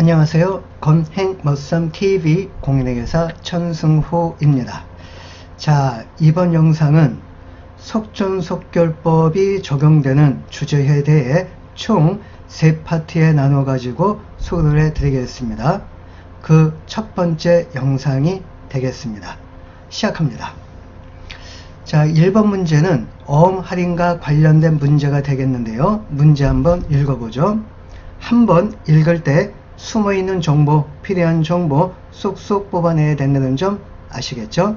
안녕하세요. 건행머썸TV 공인회계사 천승호입니다. 자, 이번 영상은 속전속결법이 적용되는 주제에 대해 총 3파트에 나눠 가지고 소개를 해 드리겠습니다. 그 첫 번째 영상이 되겠습니다. 시작합니다. 자, 1번 문제는 어음 할인과 관련된 문제가 되겠는데요. 문제 한번 읽어보죠. 한번 읽을 때 숨어있는 정보, 필요한 정보 쏙쏙 뽑아내야 된다는 점 아시겠죠?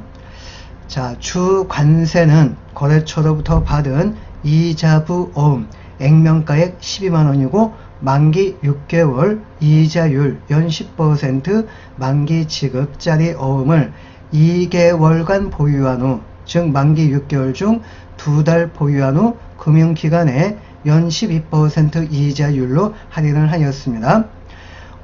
자, 주관세는 거래처로부터 받은 이자부 어음, 액면가액 12만원이고 만기 6개월, 이자율 연 10%, 만기 지급짜리 어음을 2개월간 보유한 후, 즉 만기 6개월 중 2달 보유한 후 금융기관에 연 12% 이자율로 할인을 하였습니다.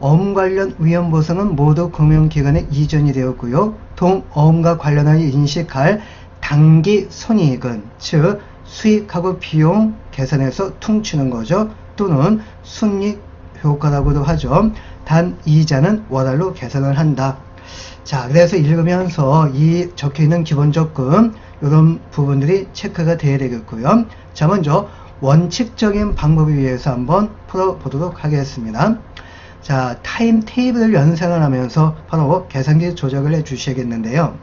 어음 관련 위험보상은 모두 금융기관에 이전이 되었고요. 동어음과 관련하여 인식할 당기 손익은 즉 수익하고 비용 계산해서 퉁치는 거죠. 또는 순익 효과라고도 하죠. 단 이자는 월할로 계산을 한다. 자, 그래서 읽으면서 이 적혀있는 기본적금 이런 부분들이 체크가 되어야 되겠고요. 자, 먼저 원칙적인 방법에 의해서 한번 풀어보도록 하겠습니다. 자, 타임 테이블을 연상을 하면서 바로 계산기 조작을 해 주셔야겠는데요.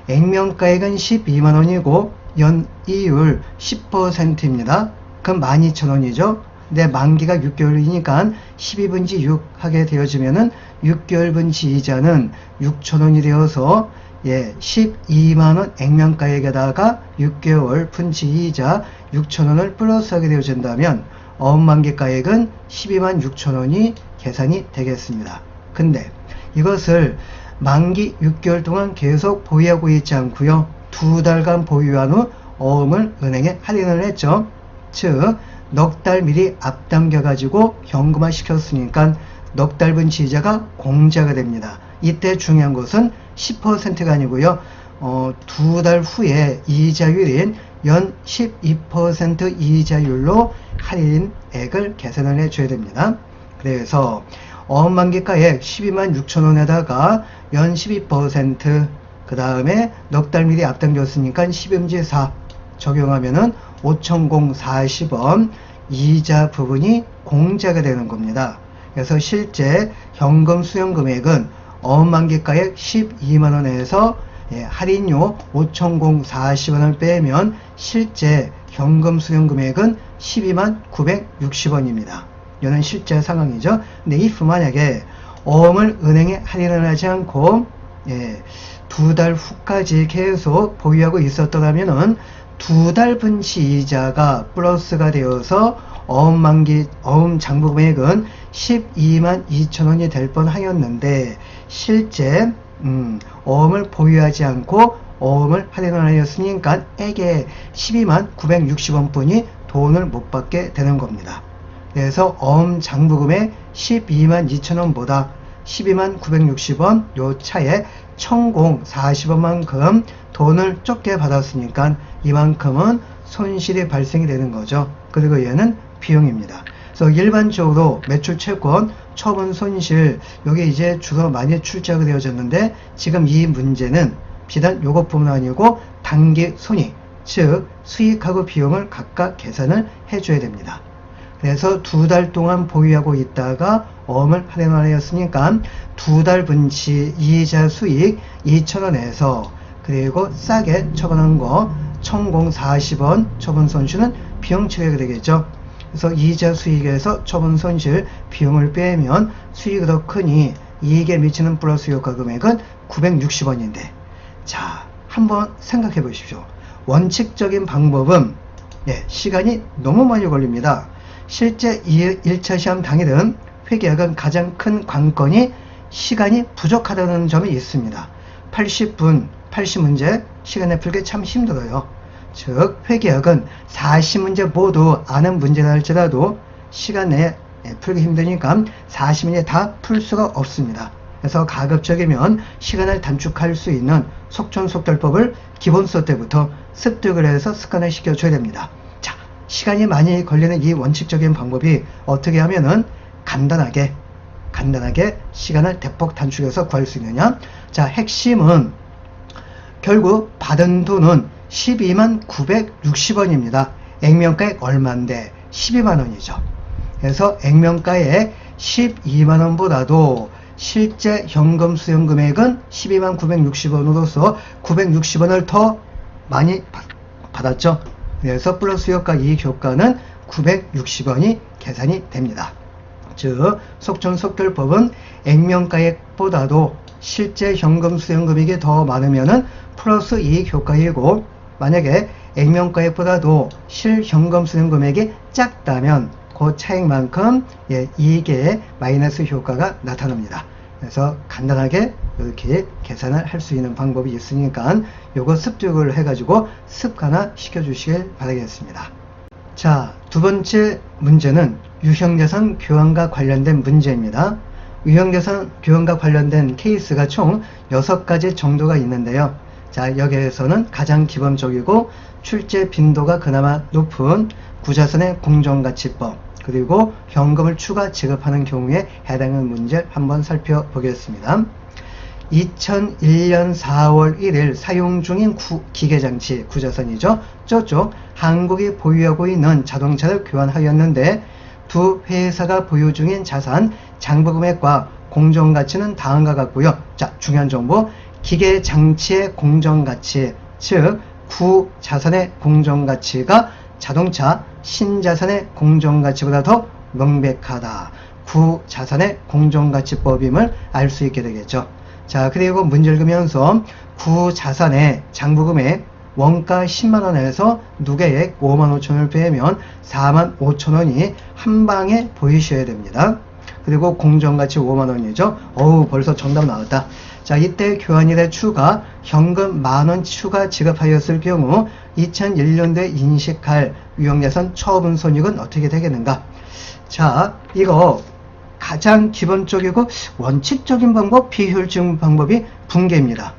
액면가액은 12만원이고 연이율 10%입니다. 그럼 12,000원이죠. 근데 만기가 6개월이니까 12분지 6 하게 되어지면은 6개월분지 이자는 6,000원이 되어서 12만원 액면가액에다가 6개월 분지 이자 6,000원을 플러스하게 되어진다면 어음 만기가액은 12만 6천원이 계산이 되겠습니다. 근데 이것을 만기 6개월 동안 계속 보유하고 있지 않고요. 2달간 보유한 후 어음을 은행에 할인을 했죠. 즉 넉 달 미리 앞당겨 가지고 현금화 시켰으니까 넉 달 분치 이자가 공제가 됩니다. 이때 중요한 것은 10%가 아니고요. 2달 후에 이자율인 연 12% 이자율로 할인액을 계산을 해줘야 됩니다. 그래서 어음 만기가액 12만 6천원에다가 연 12%, 그 다음에 넉 달 미리 앞당겼으니까 12분지 4 적용하면은 5,040원 이자 부분이 공제가 되는 겁니다. 그래서 실제 현금 수령 금액은 어음 만기가액 12만원에서 할인료 5,040원을 빼면 실제 현금 수령 금액은 12만 960원입니다. 이는 실제 상황이죠. 근데 if 만약에 어음을 은행에 할인을 하지 않고 2달 후까지 계속 보유하고 있었더라면은 2달 분치 이자가 플러스가 되어서 어음 장부 금액은 12만 2천원이 될 뻔하였는데 실제 어음을 보유하지 않고 어음을 할인을 하였으니까 액에 12만 960원 뿐이 돈을 못 받게 되는 겁니다. 그래서 어음 장부금의 12만 2천원보다 12만 960원 요 차에 1,040원만큼 돈을 적게 받았으니까 이만큼은 손실이 발생이 되는 거죠. 그리고 얘는 비용입니다. 그래서 일반적으로 매출 채권, 처분 손실, 여기 이제 주로 많이 출제가 되어졌는데 지금 이 문제는 비단 요것뿐만 아니고 단기 손익, 즉 수익하고 비용을 각각 계산을 해줘야 됩니다. 그래서 2달 동안 보유하고 있다가 어음을 할인하였으니까 2달 분치 이자 수익 2,000원에서 그리고 싸게 처분한 거 1,040원 처분 손실은 비용 처리가 되겠죠. 그래서 이자 수익에서 처분 손실 비용을 빼면 수익이 더 크니 이익에 미치는 플러스 효과 금액은 960원인데 자, 한번 생각해 보십시오. 원칙적인 방법은 시간이 너무 많이 걸립니다. 실제 1차 시험 당일은 회계학은 가장 큰 관건이 시간이 부족하다는 점이 있습니다. 80분, 80문제 시간에 풀기 참 힘들어요. 즉 회계학은 40문제 모두 아는 문제라 할지라도 시간에 풀기 힘드니까 40문제 다 풀 수가 없습니다. 그래서 가급적이면 시간을 단축할 수 있는 속전속결법을 기본서 때부터 습득을 해서 습관을 시켜줘야 됩니다. 자, 시간이 많이 걸리는 이 원칙적인 방법이 어떻게 하면은 간단하게 간단하게 시간을 대폭 단축해서 구할 수 있느냐? 자, 핵심은 결국 받은 돈은 12만 960원입니다. 액면가액 얼마인데 12만원이죠. 그래서 액면가액 12만원보다도 실제 현금 수령 금액은 12만 960원으로서 960원을 더 많이 받았죠. 그래서 플러스 효과 이익 효과는 960원이 계산이 됩니다. 즉 속전속결법은 액면가액보다도 실제 현금 수령 금액이 더 많으면은 플러스 이익 효과이고, 만약에 액면가액보다도 실현금 수령 금액이 작다면 그 차익만큼 이익의 마이너스 효과가 나타납니다. 그래서 간단하게 이렇게 계산을 할 수 있는 방법이 있으니까 요거 습득을 해가지고 습관화 시켜주시길 바라겠습니다. 자, 두 번째 문제는 유형자산 교환과 관련된 문제입니다. 유형자산 교환과 관련된 케이스가 총 6가지 정도가 있는데요. 자, 여기에서는 가장 기본적이고 출제 빈도가 그나마 높은 구자산의 공정가치법, 그리고 현금을 추가 지급하는 경우에 해당하는 문제를 한번 살펴보겠습니다. 2001년 4월 1일 사용 중인 기계장치, 구자산이죠. 저쪽 한국이 보유하고 있는 자동차를 교환하였는데 두 회사가 보유 중인 자산 장부금액과 공정가치는 다음과 같고요. 자, 중요한 정보, 기계장치의 공정가치, 즉 구자산의 공정가치가 자동차 신자산의 공정가치보다 더 명백하다. 구자산의 공정가치법임을 알 수 있게 되겠죠. 자, 그리고 문제를 그면서 구자산의 장부금액 원가 10만원에서 누계액 5만 5천원을 빼면 4만 5천원이 한방에 보이셔야 됩니다. 그리고 공정가치 5만원이죠. 어우, 벌써 정답 나왔다. 자, 이때 교환일에 추가 현금 만원 추가 지급하였을 경우 2001년도에 인식할 유형자산 처분 손익은 어떻게 되겠는가? 자, 이거 가장 기본적이고 원칙적인 방법, 비효율적 방법이 분계입니다.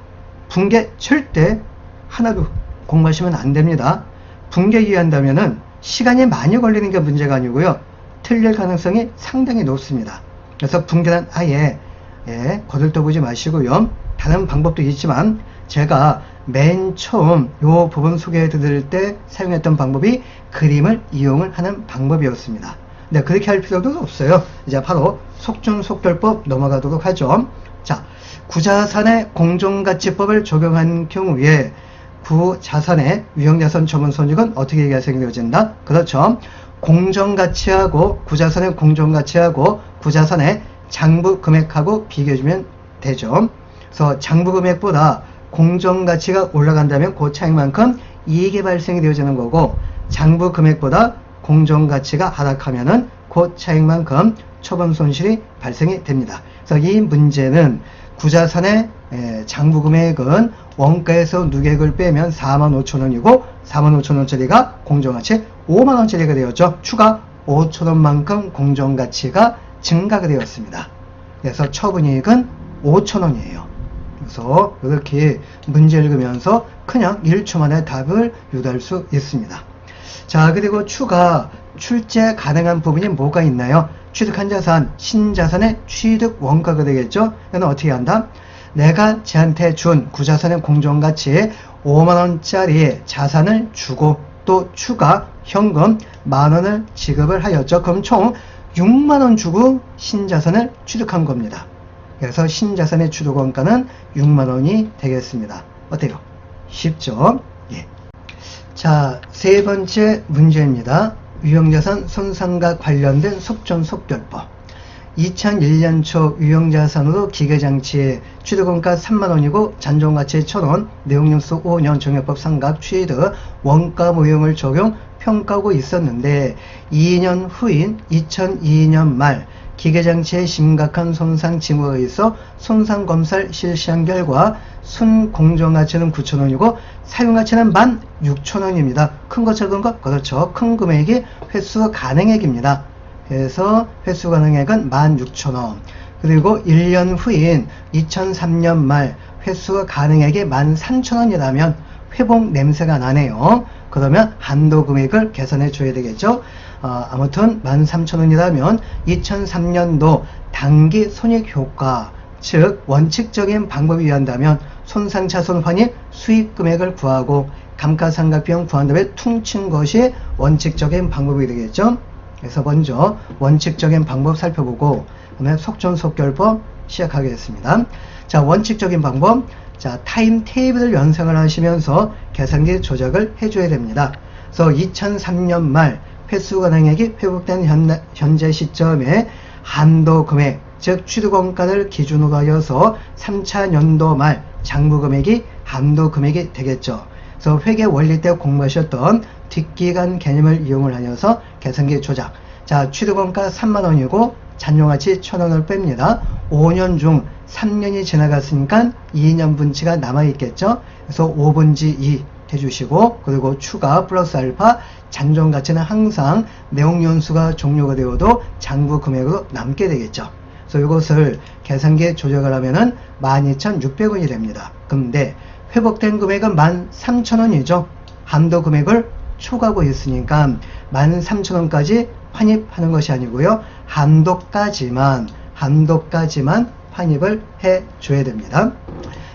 분계 절대 하나도 공부하시면 안 됩니다. 분계 이해한다면은 시간이 많이 걸리는 게 문제가 아니고요. 틀릴 가능성이 상당히 높습니다. 그래서 분계는 아예 거들떠보지 마시고요. 다른 방법도 있지만 제가 맨 처음 요 부분 소개해 드릴 때 사용했던 방법이 그림을 이용을 하는 방법이었습니다. 네, 그렇게 할 필요도 없어요. 이제 바로 속전속결법 넘어가도록 하죠. 자, 구자산의 공정가치법을 적용한 경우에 구자산의 유형자산 처분 손익은 어떻게 계산되어진다? 그렇죠. 공정가치하고 구자산의 공정가치하고 구자산의 장부금액하고 비교해주면 되죠. 그래서 장부금액보다 공정가치가 올라간다면 그 차익만큼 이익이 발생이 되어지는 거고, 장부금액보다 공정가치가 하락하면은 그 차익만큼 처분 손실이 발생이 됩니다. 그래서 이 문제는 구자산의 장부금액은 원가에서 누계액을 빼면 4만 5천원이고 4만 5천원짜리가 공정가치 5만원짜리가 되었죠. 추가 5천원만큼 공정가치가 증가가 되었습니다. 그래서 처분이익은 5천원이에요. 그래서 이렇게 문제 읽으면서 그냥 1초 만에 답을 유도할 수 있습니다. 자, 그리고 추가 출제 가능한 부분이 뭐가 있나요? 취득한 자산, 신자산의 취득 원가가 되겠죠. 이건 어떻게 한다? 내가 쟤한테 준 구자산의 공정가치 5만원짜리 자산을 주고 또 추가 현금 만원을 지급을 하였죠. 그럼 총 6만원 주고 신자산을 취득한 겁니다. 그래서 신자산의 취득원가는 6만원이 되겠습니다. 어때요? 쉽죠? 예. 자, 세 번째 문제입니다. 유형자산 손상과 관련된 속전속결법. 2001년 초 유형자산으로 기계장치 취득원가 3만원이고 잔존가치 1,000원, 내용연수 5년 정액법 상각 취득 원가 모형을 적용 평가하고 있었는데 2년 후인 2002년 말 기계장치에 심각한 손상 징후가 있어 손상검사를 실시한 결과 순공정가치는 9,000원이고 사용가치는 16,000원입니다. 큰 거 작은 거? 그렇죠. 큰 금액이 회수 가능액입니다. 그래서 회수 가능액은 16,000원. 그리고 1년 후인 2003년 말 회수 가능액이 13,000원이라면 회복 냄새가 나네요. 그러면 한도 금액을 계산해 줘야 되겠죠. 아무튼 13,000원이라면 2003년도 당기 손익효과, 즉 원칙적인 방법에 의한다면 손상차손 환입 수익 금액을 구하고 감가상각비용 구한 다음에 퉁친 것이 원칙적인 방법이 되겠죠. 그래서 먼저 원칙적인 방법 살펴보고 그다음에 속전속결법 시작하겠습니다. 자, 원칙적인 방법. 자, 타임 테이블을 연상을 하시면서 계산기 조작을 해줘야 됩니다. 그래서 2003년 말 회수 가능액이 회복된 현재 시점에 한도 금액, 즉 취득원가를 기준으로 하여서 3차 연도 말 장부 금액이 한도 금액이 되겠죠. 그래서 회계 원리 때 공부하셨던 뒷기간 개념을 이용을 하여서 계산기 조작. 자, 취득원가 3만원이고 잔용가치 1,000원을 뺍니다. 5년 중 3년이 지나갔으니까 2년 분치가 남아있겠죠. 그래서 5분지 2 해주시고, 그리고 추가 플러스 알파 잔존가치는 항상 내용연수가 종료가 되어도 장부 금액으로 남게 되겠죠. 그래서 이것을 계산기에 조작을 하면은 12,600원이 됩니다. 근데 회복된 금액은 13,000원이죠. 한도 금액을 초과하고 있으니까 13,000원까지 환입하는 것이 아니고요. 한도까지만 환입을 해 줘야 됩니다.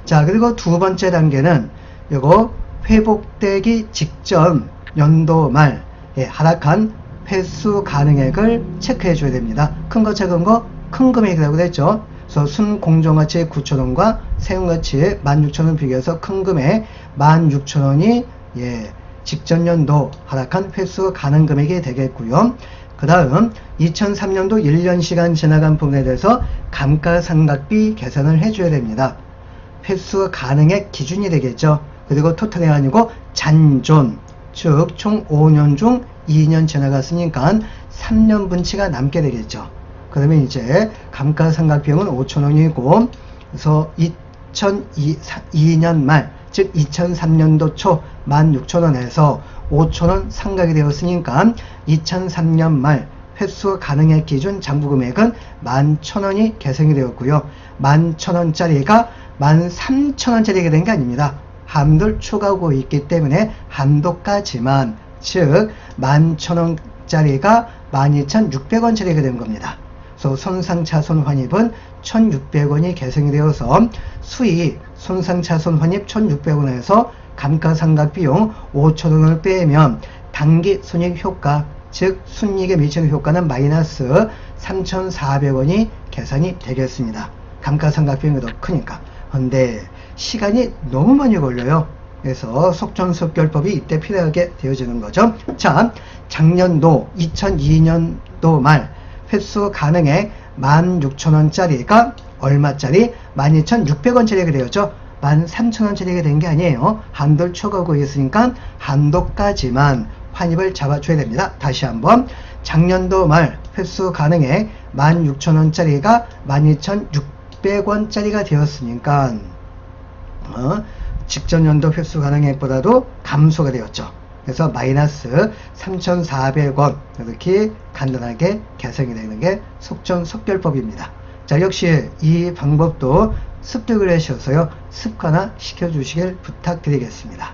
자, 그리고 두 번째 단계는 이거 회복되기 직전 연도 말 하락한 회수 가능액을 체크해 줘야 됩니다. 큰 거 작은 거 큰 금액이라고 했죠. 그래서 순공정가치 9,000원과 세금가치 16,000원 비교해서 큰 금액 16,000원이 직전 연도 하락한 회수 가능 금액이 되겠고요. 그 다음 2003년도 1년 시간 지나간 부분에 대해서 감가상각비 계산을 해줘야 됩니다. 회수 가능액 기준이 되겠죠. 그리고 토탈이 아니고 잔존, 즉 총 5년 중 2년 지나갔으니까 3년 분치가 남게 되겠죠. 그러면 이제 감가상각비용은 5,000원이고, 그래서 2002년 말, 즉 2003년도 초 16,000원에서 5,000원 상각이 되었으니까 2003년 말 회수 가능액 기준 장부금액은 11,000원이 계산이 되었고요. 11,000원짜리가 13,000원짜리가 된 게 아닙니다. 한도를 초과하고 있기 때문에 한도까지만, 즉 11,000원짜리가 12,600원짜리가 된 겁니다. 그래서 손상차손 환입은 1,600원이 계산이 되어서 수익 손상차손 환입 1,600원에서 감가상각비용 5,000원을 빼면 당기 손익효과, 즉 순이익에 미치는 효과는 마이너스 3,400원이 계산이 되겠습니다. 감가상각비용이 더 크니까. 그런데 시간이 너무 많이 걸려요. 그래서 속전속결법이 이때 필요하게 되어지는 거죠. 자, 작년도 2002년도 말 회수 가능액 16,000원짜리가 얼마짜리? 12,600원짜리가 되었죠. 13,000원짜리가 된 게 아니에요. 한도를 초과하고 있으니까 한도까지만 환입을 잡아줘야 됩니다. 다시 한번, 작년도 말 회수 가능액 16,000원짜리가 12,600원짜리가 되었으니까 직전 연도 회수 가능액보다도 감소가 되었죠. 그래서 마이너스 3,400원 이렇게 간단하게 계산이 되는 게 속전속결법입니다. 자, 역시 이 방법도 습득을 하셔서요, 습관화 시켜주시길 부탁드리겠습니다.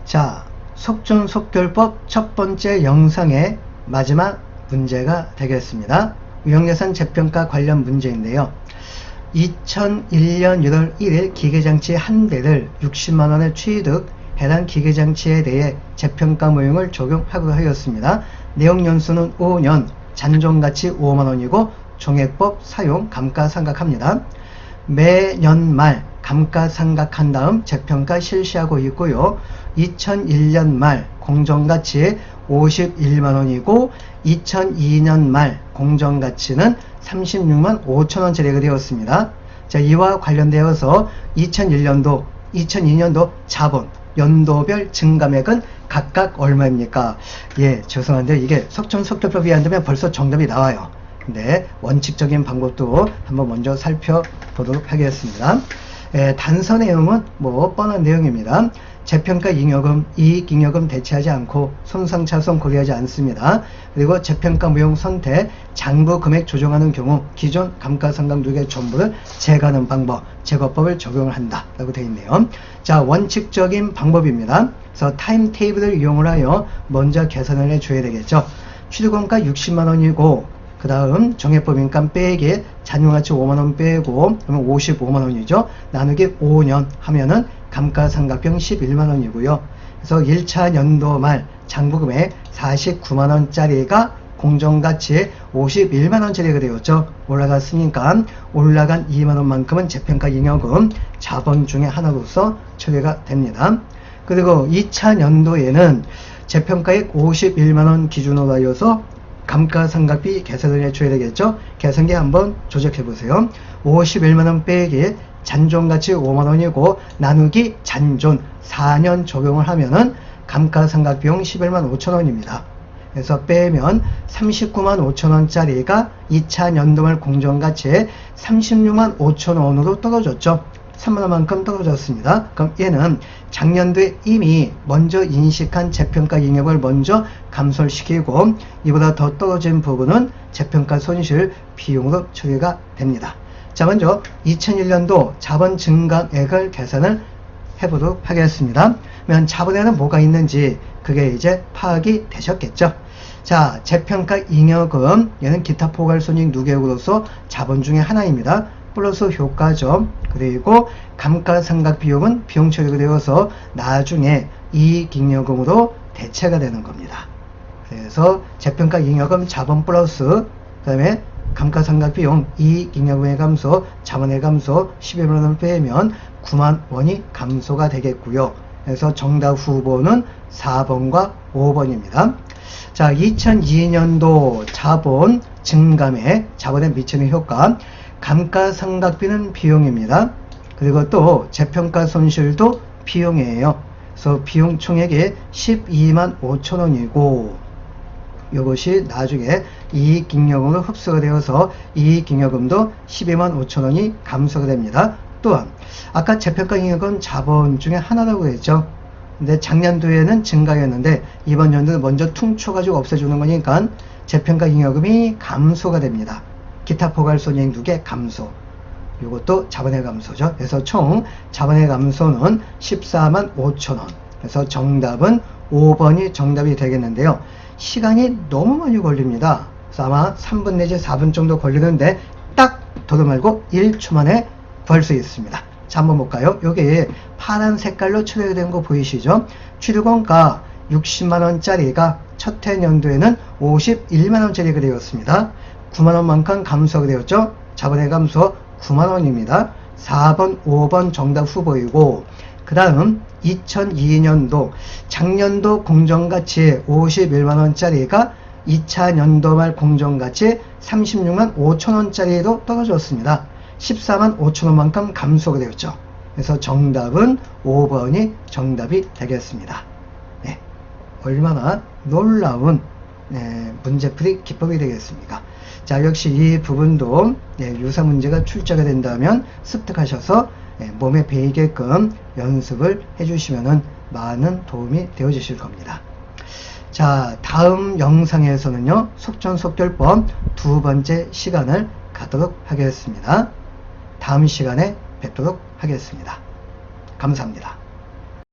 자, 속전속결법 첫 번째 영상의 마지막 문제가 되겠습니다. 유형예산 재평가 관련 문제인데요. 2001년 1월 1일 기계장치 한 대를 60만원에 취득, 해당 기계장치에 대해 재평가 모형을 적용하기로 하였습니다. 내용 연수는 5년, 잔존가치 5만원이고 종액법 사용 감가상각합니다. 매년 말 감가상각한 다음 재평가 실시하고 있고요. 2001년 말 공정가치 51만원이고 2002년 말 공정가치는 36만 5천원짜리가 되었습니다. 자, 이와 관련되어서 2001년도, 2002년도 자본, 연도별 증감액은 각각 얼마입니까? 죄송한데 이게 속전속결법이 안 되면 벌써 정답이 나와요. 근데 원칙적인 방법도 한번 먼저 살펴보도록 하겠습니다. 단서 내용은 뻔한 내용입니다. 재평가 잉여금, 이익잉여금 대체하지 않고 손상차손 고려하지 않습니다. 그리고 재평가 무용 선택, 장부 금액 조정하는 경우 기존 감가상각 누계 전부를 제거하는 방법, 제거법을 적용을 한다 라고 되어 있네요. 자, 원칙적인 방법입니다. 그래서 타임 테이블을 이용을 하여 먼저 계산을 해줘야 되겠죠. 취득원가 60만원이고 그 다음 정해법인가 빼기 잔용가치 5만원 빼고 그러면 55만원이죠. 나누기 5년 하면은 감가상각비용 11만원이고요. 그래서 1차 연도 말 장부금액 49만원짜리가 공정가치 51만원짜리가 되었죠. 올라갔으니까 올라간 2만원만큼은 재평가 잉여금 자본 중에 하나로서 처리가 됩니다. 그리고 2차 연도에는 재평가액 51만원 기준으로 하여서 감가상각비 계산을 해줘야 되겠죠. 계산기 한번 조작해 보세요. 51만원 빼기 잔존가치 5만원이고 나누기 잔존 4년 적용을 하면은 감가상각비용 11만 5천원입니다. 그래서 빼면 39만 5천원짜리가 2차 연도말 공정가치에 36만 5천원으로 떨어졌죠. 3만원만큼 떨어졌습니다. 그럼 얘는 작년도에 이미 먼저 인식한 재평가 잉여금을 먼저 감소를 시키고 이보다 더 떨어진 부분은 재평가 손실 비용으로 처리가 됩니다. 자, 먼저 2001년도 자본 증가액을 계산을 해보도록 하겠습니다. 그러면 자본에는 뭐가 있는지 그게 이제 파악이 되셨겠죠. 자, 재평가 잉여금 얘는 기타 포괄손익 누계액으로서 자본 중에 하나입니다. 플러스 효과죠. 그리고 감가상각 비용은 비용 처리가 되어서 나중에 이익잉여금으로 대체가 되는 겁니다. 그래서 재평가 잉여금 자본 플러스 그 다음에 감가상각 비용 이익잉여금의 감소 자본의 감소 11만원 빼면 9만원이 감소가 되겠고요. 그래서 정답 후보는 4번과 5번입니다. 자, 2002년도 자본 증감액 자본에 미치는 효과 감가상각비는 비용입니다. 그리고 또 재평가 손실도 비용이에요. 그래서 비용 총액이 12만 5천원이고 이것이 나중에 이익잉여금으로 흡수가 되어서 이익잉여금도 12만 5천원이 감소가 됩니다. 또한 아까 재평가 잉여금 자본 중에 하나라고 했죠. 근데 작년도에는 증가였는데 이번 연도는 먼저 퉁쳐가지고 없애주는 거니까 재평가 잉여금이 감소가 됩니다. 기타 포괄손익 누계 감소. 이것도 자본의 감소죠. 그래서 총 자본의 감소는 14만 5천원. 그래서 정답은 5번이 정답이 되겠는데요. 시간이 너무 많이 걸립니다. 그래서 아마 3분 내지 4분 정도 걸리는데 딱 더도 말고 1초 만에 구할 수 있습니다. 자, 한번 볼까요? 여기 파란 색깔로 칠해된 거 보이시죠? 취득원가 60만원짜리가 첫 해 연도에는 51만원짜리가 되었습니다. 9만원만큼 감소가 되었죠? 자본의 감소 9만원입니다. 4번, 5번 정답 후보이고 그 다음 2002년도 작년도 공정가치 51만원짜리가 2차 연도말 공정가치 36만 5천원짜리로 떨어졌습니다. 14만 5천원만큼 감소가 되었죠. 그래서 정답은 5번이 정답이 되겠습니다. 네, 얼마나 놀라운 문제풀이 기법이 되겠습니까? 자, 역시 이 부분도 유사 문제가 출제가 된다면 습득하셔서 몸에 배이게끔 연습을 해주시면 많은 도움이 되어 주실 겁니다. 자, 다음 영상에서는요 속전속결법 두 번째 시간을 갖도록 하겠습니다. 다음 시간에 뵙도록 하겠습니다. 감사합니다.